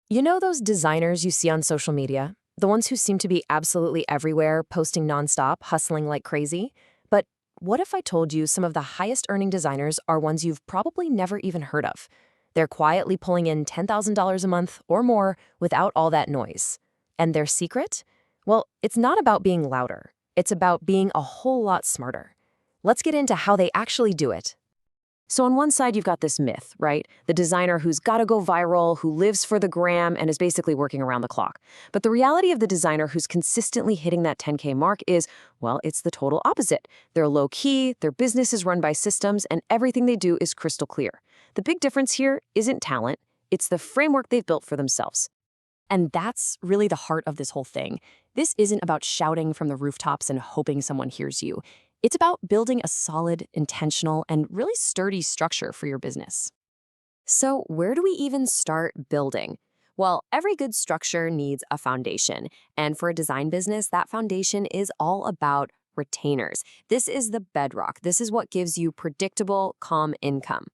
You know those designers you see on social media? The ones who seem to be absolutely everywhere, posting nonstop, hustling like crazy? But what if I told you some of the highest earning designers are ones you've probably never even heard of? They're quietly pulling in $10,000 a month or more without all that noise. And their secret? Well, it's not about being louder. It's about being a whole lot smarter. Let's get into how they actually do it. So on one side, you've got this myth, right? The designer who's got to go viral, who lives for the gram, and is basically working around the clock. But the reality of the designer who's consistently hitting that 10K mark is, well, it's the total opposite. They're low key, their business is run by systems, and everything they do is crystal clear. The big difference here isn't talent, it's the framework they've built for themselves. And that's really the heart of this whole thing. This isn't about shouting from the rooftops and hoping someone hears you. It's about building a solid, intentional, and really sturdy structure for your business. So, where do we even start building? Well, every good structure needs a foundation. And for a design business, that foundation is all about retainers. This is the bedrock. This is what gives you predictable, calm income.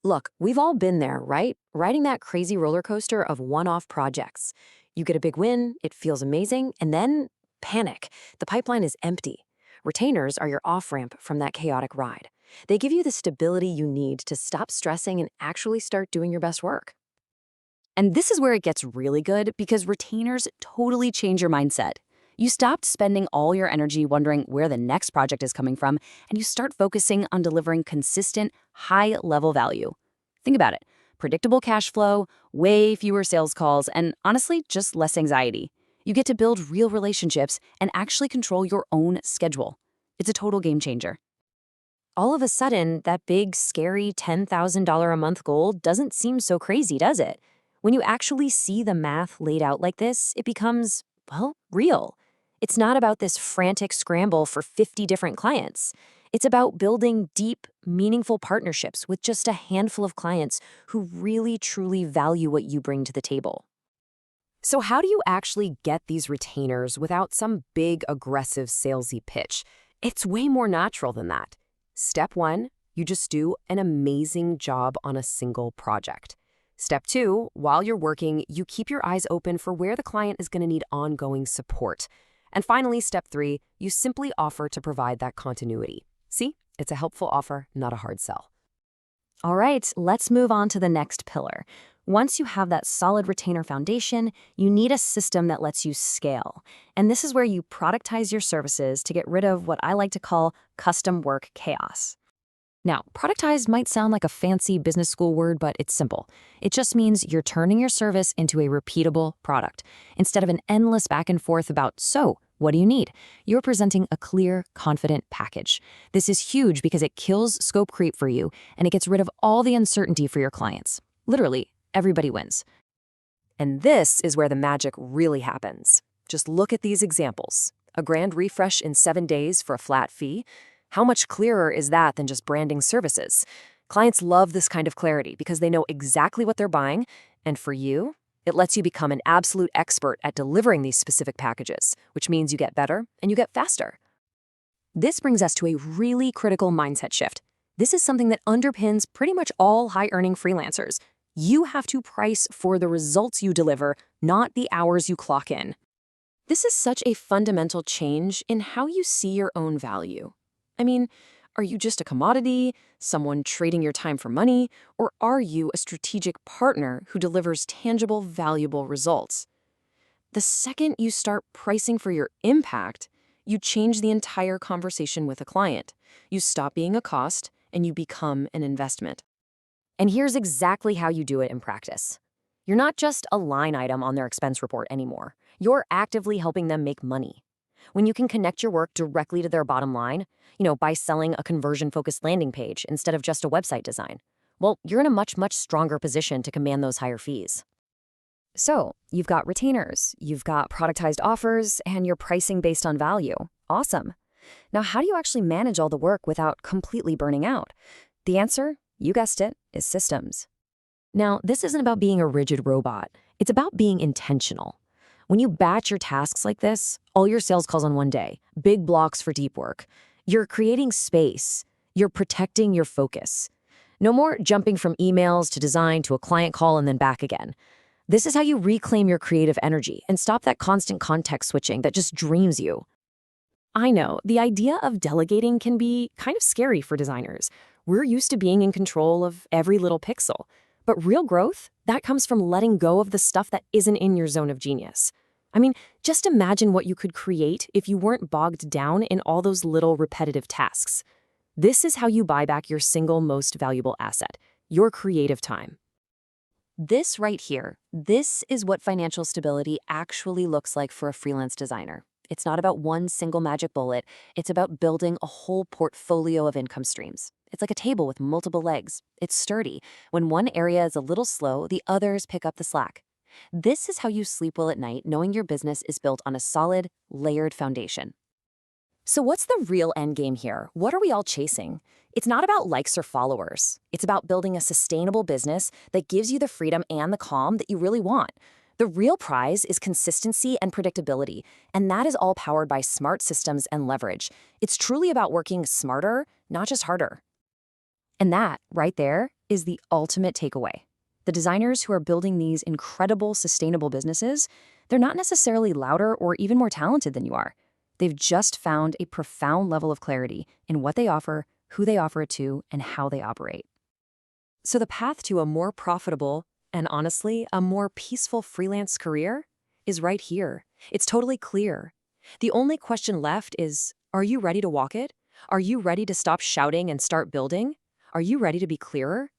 Look, we've all been there, right? Riding that crazy roller coaster of one-off projects. You get a big win, it feels amazing, and then panic. The pipeline is empty. Retainers are your off-ramp from that chaotic ride. They give you the stability you need to stop stressing and actually start doing your best work. And this is where it gets really good because retainers totally change your mindset. You stopped spending all your energy wondering where the next project is coming from, and you start focusing on delivering consistent, high-level value. Think about it. Predictable cash flow, way fewer sales calls, and honestly, just less anxiety. You get to build real relationships and actually control your own schedule. It's a total game changer. All of a sudden, that big, scary $10,000 a month goal doesn't seem so crazy, does it? When you actually see the math laid out like this, it becomes, well, real. It's not about this frantic scramble for 50 different clients. It's about building deep, meaningful partnerships with just a handful of clients who really, truly value what you bring to the table. So how do you actually get these retainers without some big, aggressive, salesy pitch? It's way more natural than that. Step 1, you just do an amazing job on a single project. Step 2, while you're working, you keep your eyes open for where the client is going to need ongoing support. And finally, step 3, you simply offer to provide that continuity. See, it's a helpful offer, not a hard sell. All right, let's move on to the next pillar. Once you have that solid retainer foundation, you need a system that lets you scale. And this is where you productize your services to get rid of what I like to call custom work chaos. Now, productized might sound like a fancy business school word, but it's simple. It just means you're turning your service into a repeatable product. Instead of an endless back and forth about, so, what do you need? You're presenting a clear, confident package. This is huge because it kills scope creep for you, and it gets rid of all the uncertainty for your clients. Literally, everybody wins. And this is where the magic really happens. Just look at these examples. A grand refresh in 7 days for a flat fee. How much clearer is that than just branding services? Clients love this kind of clarity because they know exactly what they're buying, and for you, it lets you become an absolute expert at delivering these specific packages, which means you get better and you get faster. This brings us to a really critical mindset shift. This is something that underpins pretty much all high-earning freelancers. You have to price for the results you deliver, not the hours you clock in. This is such a fundamental change in how you see your own value. I mean, are you just a commodity, someone trading your time for money, or are you a strategic partner who delivers tangible, valuable results? The second you start pricing for your impact, you change the entire conversation with a client. You stop being a cost and you become an investment. And here's exactly how you do it in practice. You're not just a line item on their expense report anymore. You're actively helping them make money. When you can connect your work directly to their bottom line, by selling a conversion-focused landing page instead of just a website design, well, you're in a much, much stronger position to command those higher fees. So, you've got retainers, you've got productized offers, and you're pricing based on value. Awesome. Now, how do you actually manage all the work without completely burning out? The answer, you guessed it, is systems. Now, this isn't about being a rigid robot. It's about being intentional. When you batch your tasks like this, all your sales calls on one day, big blocks for deep work, you're creating space. You're protecting your focus. No more jumping from emails to design to a client call and then back again. This is how you reclaim your creative energy and stop that constant context switching that just drains you. I know, the idea of delegating can be kind of scary for designers. We're used to being in control of every little pixel. But real growth, that comes from letting go of the stuff that isn't in your zone of genius. I mean, just imagine what you could create if you weren't bogged down in all those little repetitive tasks. This is how you buy back your single most valuable asset, your creative time. This right here, this is what financial stability actually looks like for a freelance designer. It's not about one single magic bullet, it's about building a whole portfolio of income streams. It's like a table with multiple legs. It's sturdy. When one area is a little slow, the others pick up the slack. This is how you sleep well at night, knowing your business is built on a solid, layered foundation. So what's the real end game here? What are we all chasing? It's not about likes or followers. It's about building a sustainable business that gives you the freedom and the calm that you really want. The real prize is consistency and predictability, and that is all powered by smart systems and leverage. It's truly about working smarter, not just harder. And that, right there, is the ultimate takeaway. The designers who are building these incredible, sustainable businesses, they're not necessarily louder or even more talented than you are. They've just found a profound level of clarity in what they offer, who they offer it to, and how they operate. So the path to a more profitable, and honestly, a more peaceful freelance career is right here. It's totally clear. The only question left is, are you ready to walk it? Are you ready to stop shouting and start building? Are you ready to be clearer?